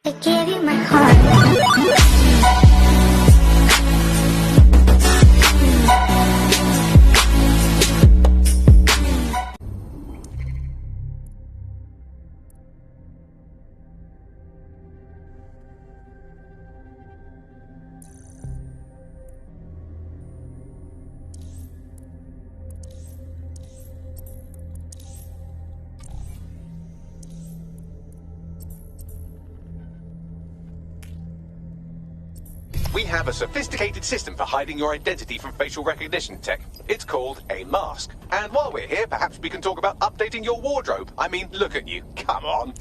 I gave you my heart. We have a sophisticated system for hiding your identity from facial recognition tech. It's called a mask. And while we're here, perhaps we can talk about updating your wardrobe. I mean, look at you. Come on.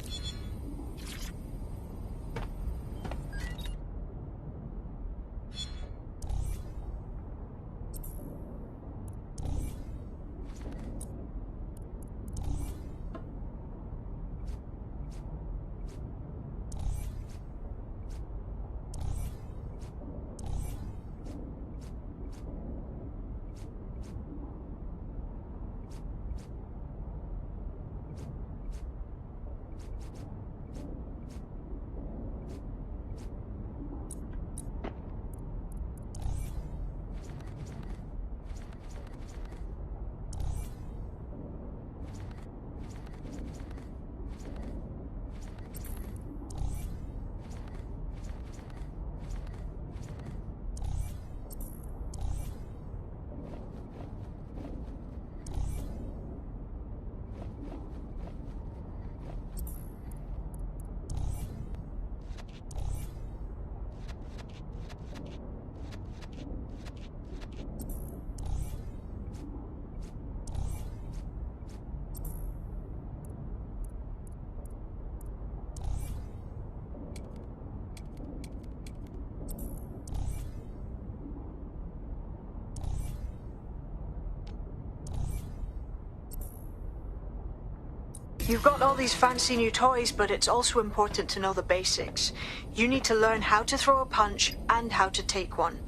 You've got all these fancy new toys, but it's also important to know the basics. You need to learn how to throw a punch and how to take one.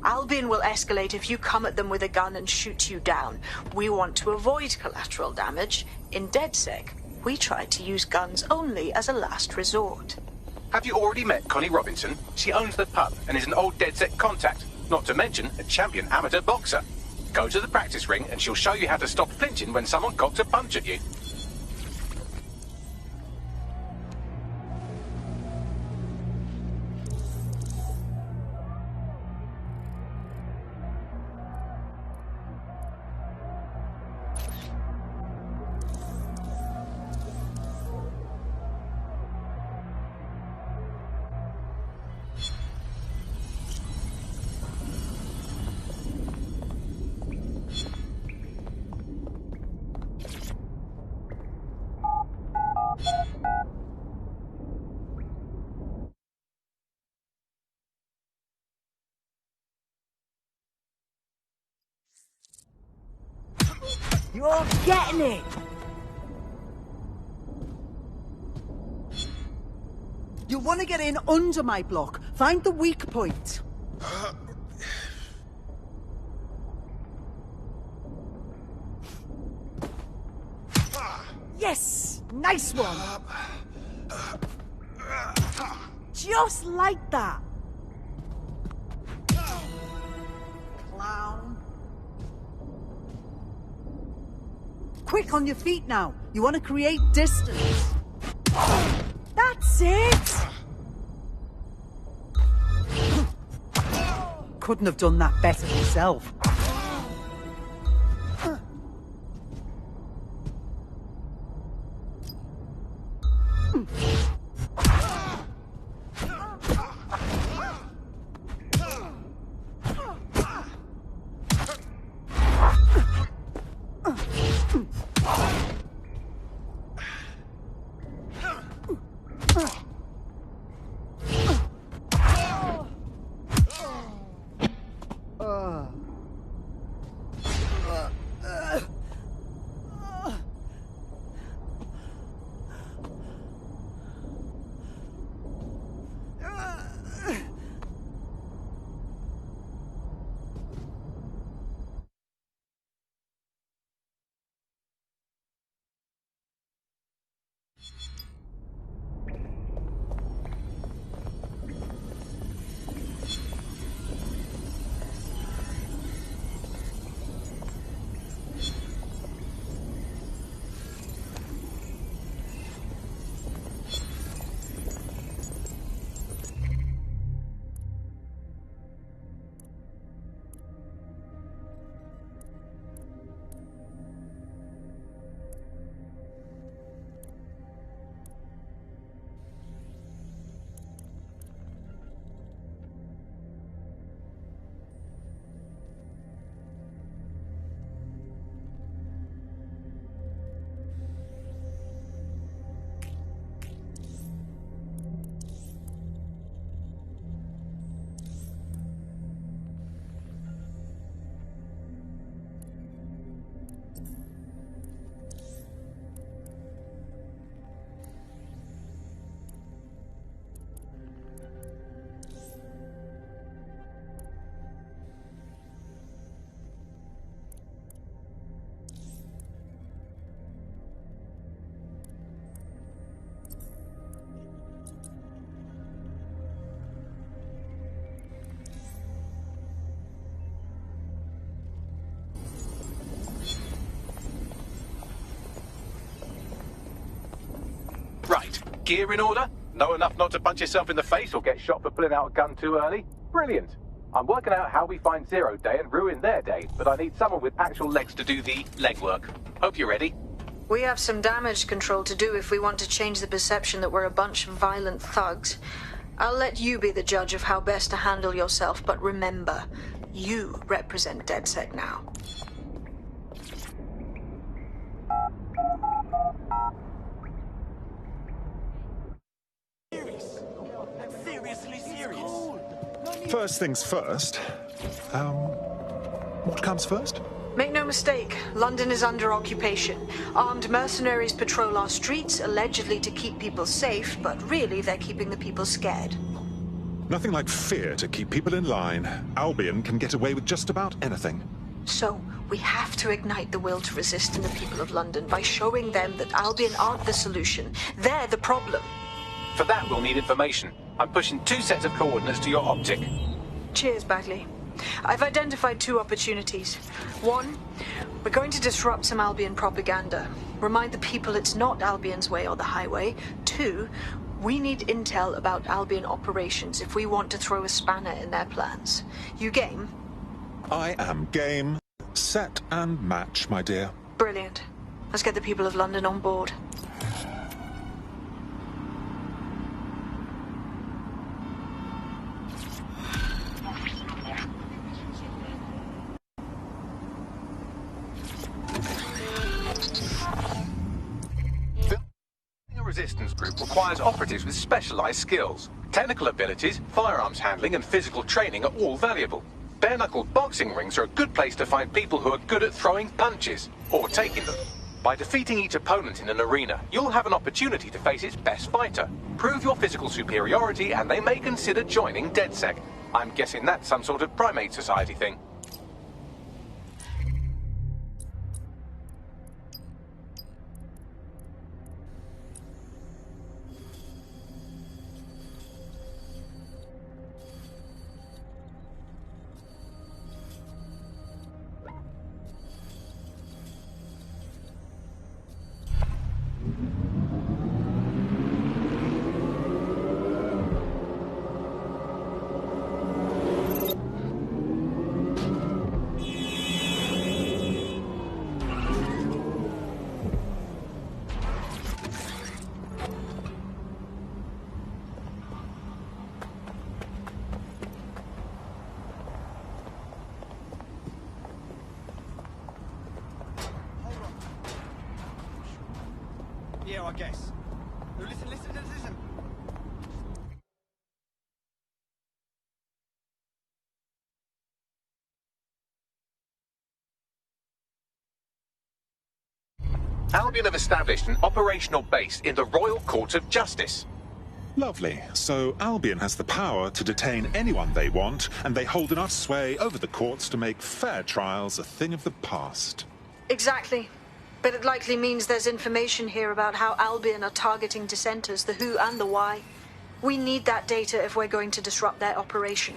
Albion will escalate if you come at them with a gun and shoot you down. We want to avoid collateral damage. In DedSec, we try to use guns only as a last resort. Have you already met Connie Robinson? She owns the pub and is an old DedSec contact, not to mention a champion amateur boxer. Go to the practice ring and she'll show you how to stop flinching when someone cocks a punch at you. You're getting it! You want to get in under my block. Find the weak point. Yes! Nice one! Just like that! Clown. Quick on your feet now. You want to create distance. That's it! Couldn't have done that better myself. gear in order? Know enough not to punch yourself in the face or get shot for pulling out a gun too early? Brilliant. I'm working out how we find Zero Day and ruin their day, but I need someone with actual legs to do the legwork. Hope you're ready. We have some damage control to do if we want to change the perception that we're a bunch of violent thugs. I'll let you be the judge of how best to handle yourself, but remember, you represent DedSec now. First things first. What comes first? Make no mistake, London is under occupation. Armed mercenaries patrol our streets, allegedly to keep people safe, but really they're keeping the people scared. Nothing like fear to keep people in line. Albion can get away with just about anything. So, we have to ignite the will to resist in the people of London by showing them that Albion aren't the solution. They're the problem. For that, we'll need information. I'm pushing 2 sets of coordinates to your optic. Cheers, Bagley. I've identified 2 opportunities. 1, we're going to disrupt some Albion propaganda. Remind the people it's not Albion's way or the highway. 2, we need intel about Albion operations if we want to throw a spanner in their plans. You game? I am game, set and match, my dear. Brilliant. Let's get the people of London on board. Resistance group requires operatives with specialized skills. Technical abilities, firearms handling, and physical training are all valuable. Bare-knuckle boxing rings are a good place to find people who are good at throwing punches, or taking them. By defeating each opponent in an arena, you'll have an opportunity to face its best fighter. Prove your physical superiority, and they may consider joining DedSec. I'm guessing that's some sort of primate society thing. Yeah, I guess. No, listen. Albion have established an operational base in the Royal Court of Justice. Lovely. So Albion has the power to detain anyone they want, and they hold enough sway over the courts to make fair trials a thing of the past. Exactly. But it likely means there's information here about how Albion are targeting dissenters, the who and the why. We need that data if we're going to disrupt their operation.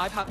I've had...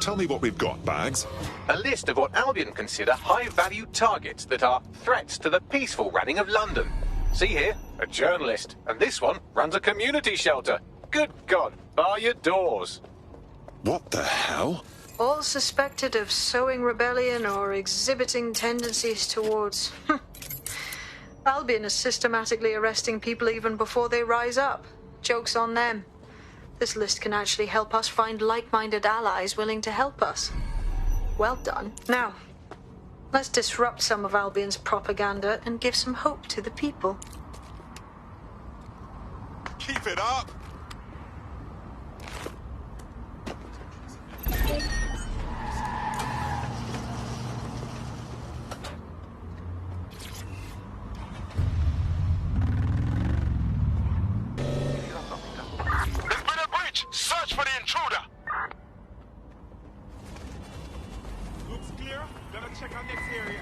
Tell me what we've got, Bags. A list of what Albion consider high-value targets that are threats to the peaceful running of London. See here, a journalist, and this one runs a community shelter. Good God, bar your doors. What the hell? All suspected of sowing rebellion or exhibiting tendencies towards... Albion is systematically arresting people even before they rise up. Joke's on them. This list can actually help us find like-minded allies willing to help us. Well done. Now, let's disrupt some of Albion's propaganda and give some hope to the people. Keep it up! Search for the intruder! Looks clear. Gonna check our next area.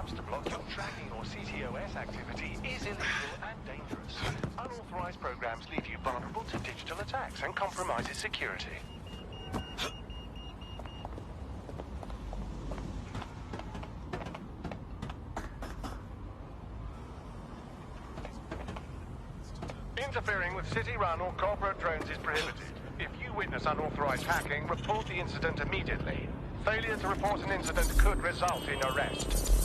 apps to block your tracking or CTOS activity is illegal and dangerous. Unauthorized programs leave you vulnerable to digital attacks and compromises security. Interfering with city-run or corporate drones is prohibited. If you witness unauthorized hacking, report the incident immediately. Failure to report an incident could result in arrest.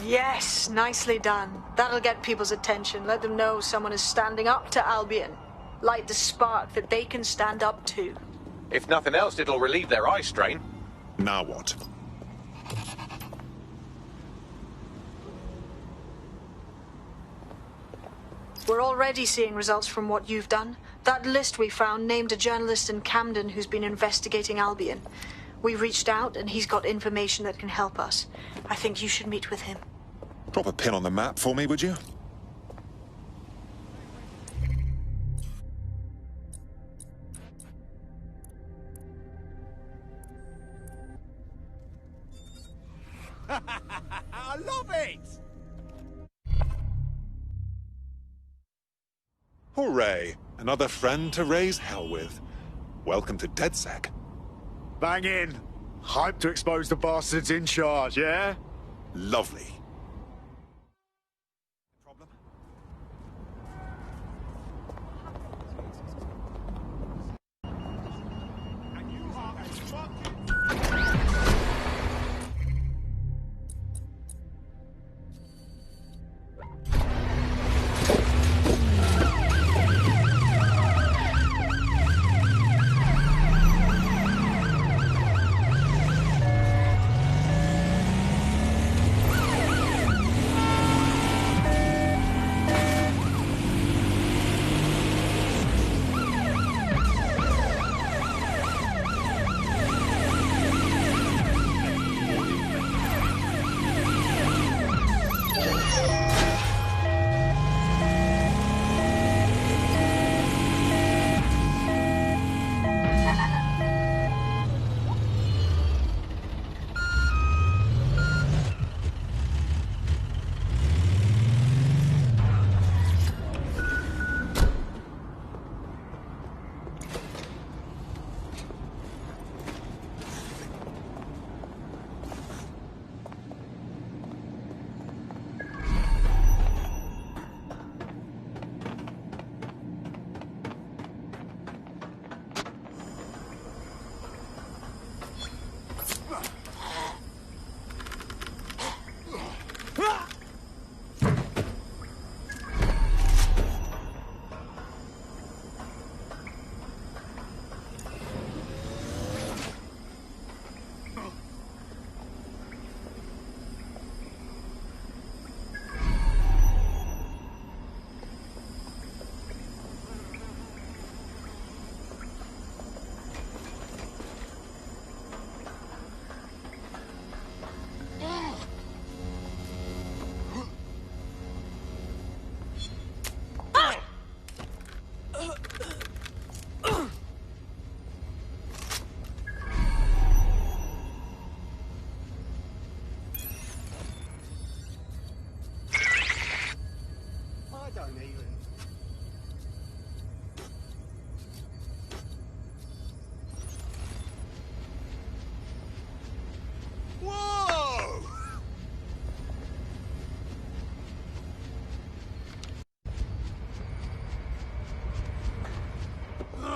Yes, nicely done. That'll get people's attention. Let them know someone is standing up to Albion. Light the spark that they can stand up to. If nothing else, it'll relieve their eye strain. Now what? We're already seeing results from what you've done. That list we found named a journalist in Camden who's been investigating Albion. We reached out and he's got information that can help us. I think you should meet with him. Drop a pin on the map for me, would you? I love it! Hooray! Another friend to raise hell with. Welcome to DedSec. Bang in. Hype to expose the bastards in charge, yeah? Lovely.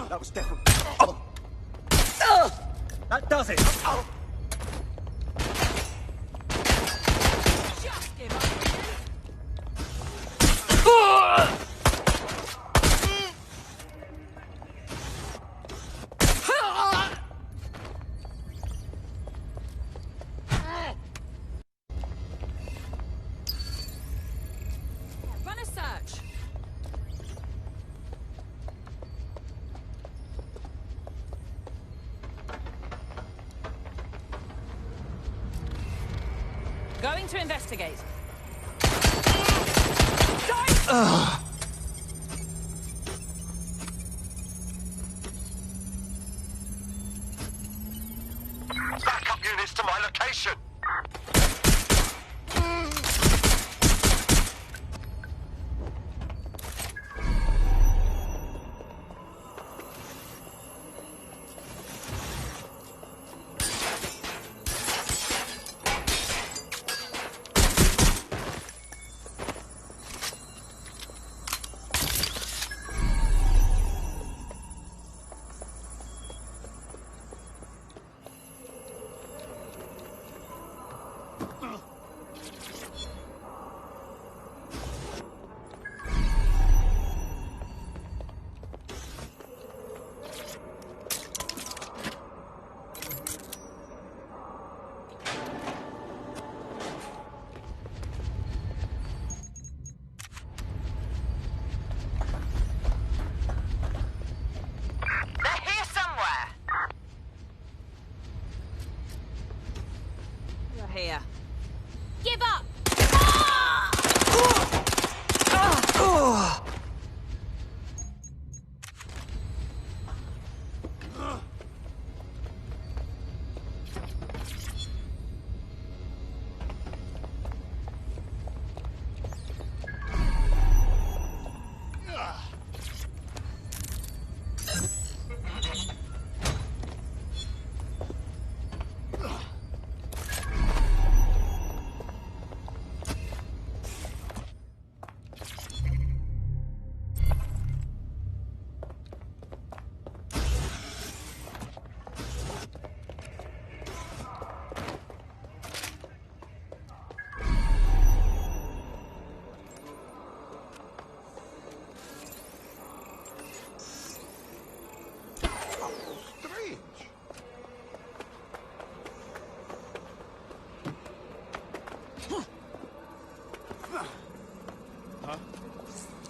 That was definitely... Oh. That does it! Oh. Run a search. Going to investigate. Backup units to my location!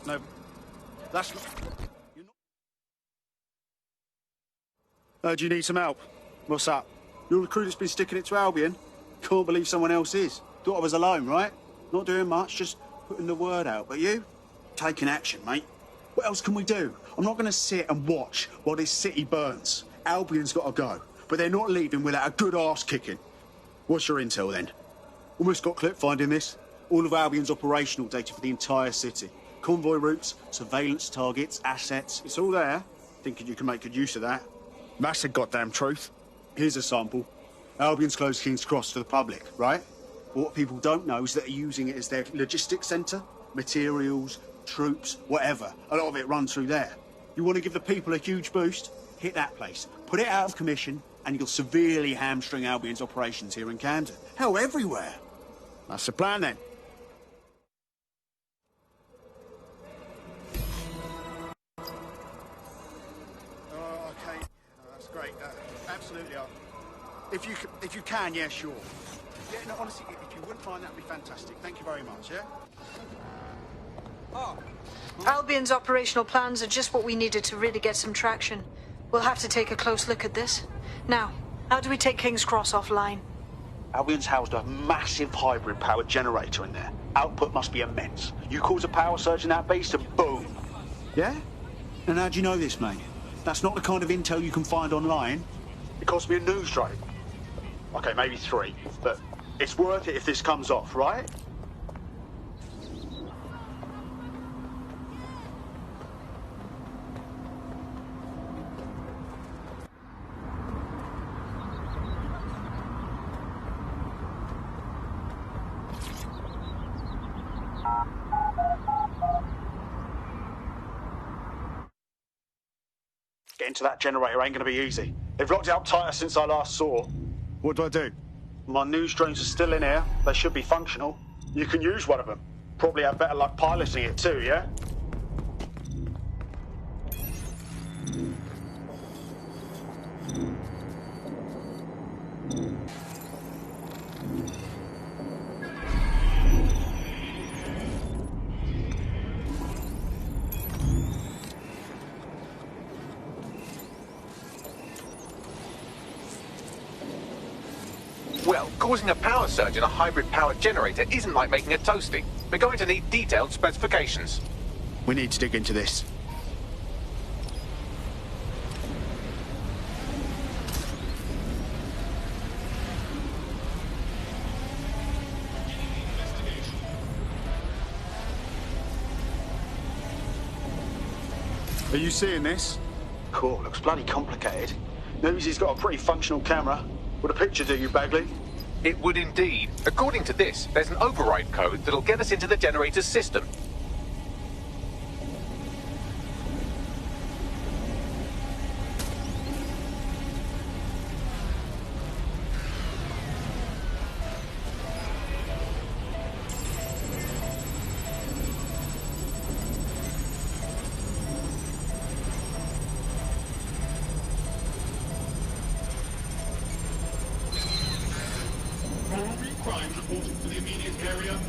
No, that's not... You're not... do you need some help? What's up? You're the crew that's been sticking it to Albion? Can't believe someone else is. Thought I was alone, right? Not doing much, just putting the word out. But you? Taking action, mate. What else can we do? I'm not going to sit and watch while this city burns. Albion's got to go, but they're not leaving without a good arse kicking. What's your intel, then? Almost got clip finding this. All of Albion's operational data for the entire city. Convoy routes, surveillance targets, assets. It's all there. Thinking you can make good use of that. That's the goddamn truth. Here's a sample. Albion's closed King's Cross to the public, right? What people don't know is that they're using it as their logistics centre. Materials, troops, whatever. A lot of it runs through there. You want to give the people a huge boost? Hit that place. Put it out of commission, and you'll severely hamstring Albion's operations here in Camden. Hell, everywhere. That's the plan, then. Okay. That's great. Absolutely. If you can, yeah, sure. Yeah, no, honestly, if you wouldn't mind, that'd be fantastic. Thank you very much, yeah? Oh. Albion's operational plans are just what we needed to really get some traction. We'll have to take a close look at this. Now, how do we take King's Cross offline? Albion's housed a massive hybrid-powered generator in there. Output must be immense. You cause a power surge in that beast and boom. Yeah? And how do you know this, mate? That's not the kind of intel you can find online. It cost me a news drone. Okay, maybe 3, but it's worth it if this comes off, right? Getting to that generator ain't gonna be easy. They've locked it up tighter since I last saw. What do I do? My news drones are still in here. They should be functional. You can use one of them. Probably have better luck piloting it too, yeah? Well, causing a power surge in a hybrid-powered generator isn't like making a toasty. We're going to need detailed specifications. We need to dig into this. Are you seeing this? Cool, looks bloody complicated. Notice he's got a pretty functional camera. Would a picture do you, Bagley? It would indeed. According to this, there's an override code that'll get us into the generator's system. Crimes reported to the immediate area.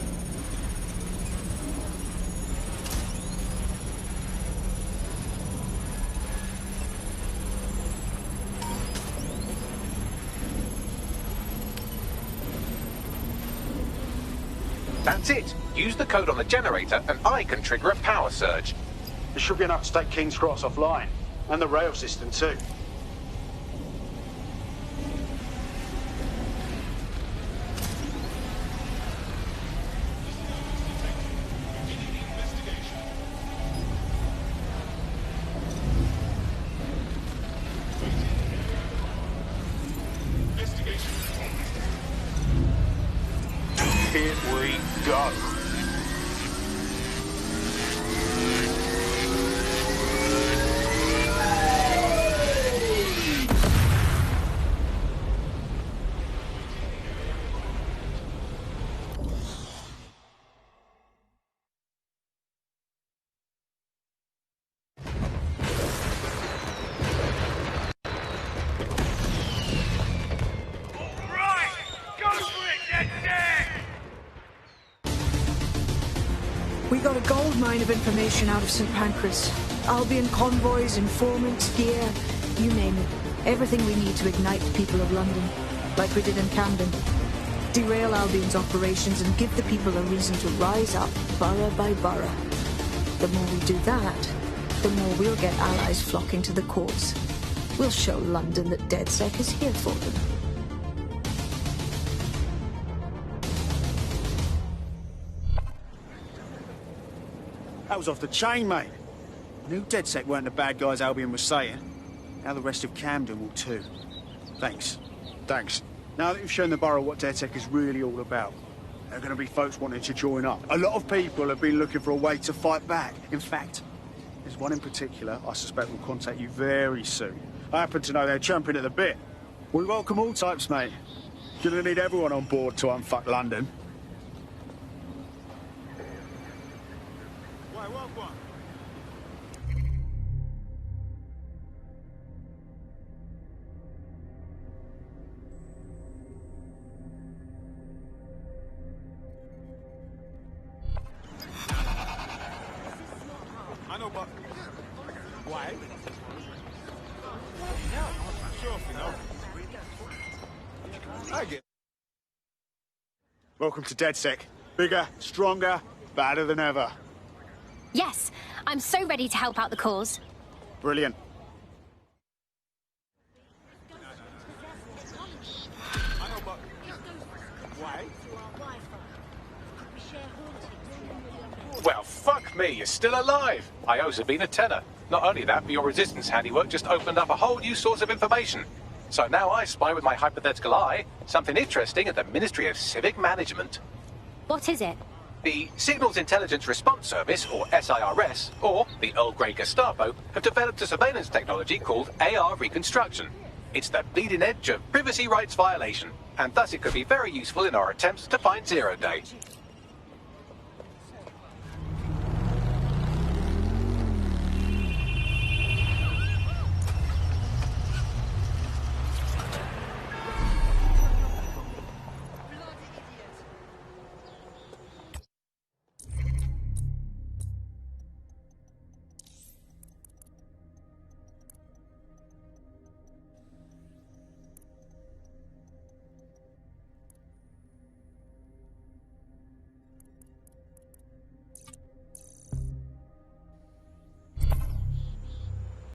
That's it. Use the code on the generator and I can trigger a power surge. There should be enough to take King's Cross offline. And the rail system too. Here we go. We got a gold mine of information out of St. Pancras. Albion convoys, informants, gear, you name it. Everything we need to ignite the people of London, like we did in Camden. Derail Albion's operations and give the people a reason to rise up, borough by borough. The more we do that, the more we'll get allies flocking to the courts. We'll show London that DedSec is here for them. That was off the chain, mate. I knew DedSec weren't the bad guys Albion was saying. Now the rest of Camden will too. Thanks. Thanks. Now that you've shown the borough what DedSec is really all about, there are going to be folks wanting to join up. A lot of people have been looking for a way to fight back. In fact, there's one in particular I suspect will contact you very soon. I happen to know they're champing at the bit. We welcome all types, mate. You're going to need everyone on board to unfuck London. I know, but why? I get. Welcome to DedSec. Bigger, stronger, badder than ever. Yes, I'm so ready to help out the cause. Brilliant. I know, but why? Well, fuck me, you're still alive. I owe Sabine a tenner. Not only that, but your resistance handiwork just opened up a whole new source of information. So now I spy with my hypothetical eye something interesting at the Ministry of Civic Management. What is it? The Signals Intelligence Response Service, or SIRS, or the Earl Grey Gestapo, have developed a surveillance technology called AR Reconstruction. It's the bleeding edge of privacy rights violation, and thus it could be very useful in our attempts to find Zero Day.